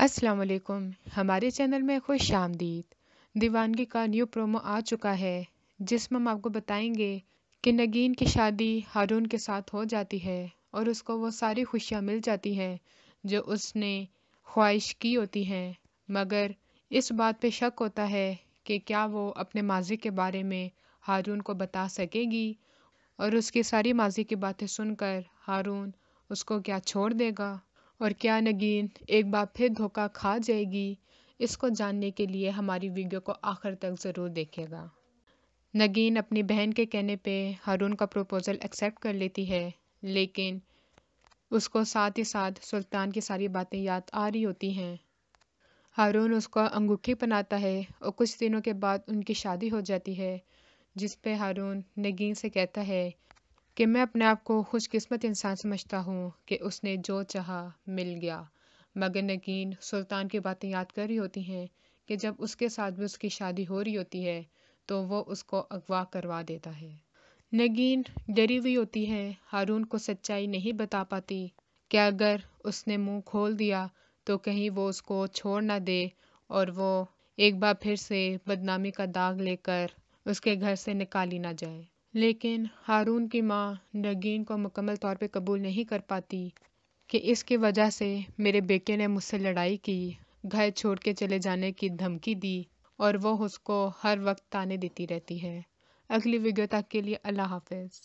अस्सलाम वालेकुम। हमारे चैनल में खुश आमदीद। दीवानगी का न्यू प्रोमो आ चुका है जिसमें हम आपको बताएंगे कि नगीन की शादी हारून के साथ हो जाती है और उसको वो सारी खुशियाँ मिल जाती हैं जो उसने ख्वाहिश की होती हैं, मगर इस बात पे शक होता है कि क्या वो अपने माजी के बारे में हारून को बता सकेगी और उसकी सारी माजी की बातें सुनकर हारून उसको क्या छोड़ देगा और क्या नगीन एक बार फिर धोखा खा जाएगी। इसको जानने के लिए हमारी वीडियो को आखिर तक ज़रूर देखिएगा। नगीन अपनी बहन के कहने पे हारून का प्रपोज़ल एक्सेप्ट कर लेती है, लेकिन उसको साथ ही साथ सुल्तान की सारी बातें याद आ रही होती हैं। हारून उसको अंगूठी पहनाता है और कुछ दिनों के बाद उनकी शादी हो जाती है, जिस पे हारून नगीन से कहता है कि मैं अपने आप को खुशकिस्मत इंसान समझता हूँ कि उसने जो चाहा मिल गया। मगर नगीन सुल्तान की बातें याद कर रही होती हैं कि जब उसके साथ भी उसकी शादी हो रही होती है तो वो उसको अगवा करवा देता है। नगीन डरी हुई होती है, हारून को सच्चाई नहीं बता पाती कि अगर उसने मुंह खोल दिया तो कहीं वो उसको छोड़ ना दे और वो एक बार फिर से बदनामी का दाग लेकर उसके घर से निकाली ना जाए। लेकिन हारून की माँ नगीन को मुकम्मल तौर पे कबूल नहीं कर पाती कि इसकी वजह से मेरे बेटे ने मुझसे लड़ाई की, घर छोड़ के चले जाने की धमकी दी और वो उसको हर वक्त ताने देती रहती है। अगली वीडियो तक के लिए अल्लाह हाफ़िज़।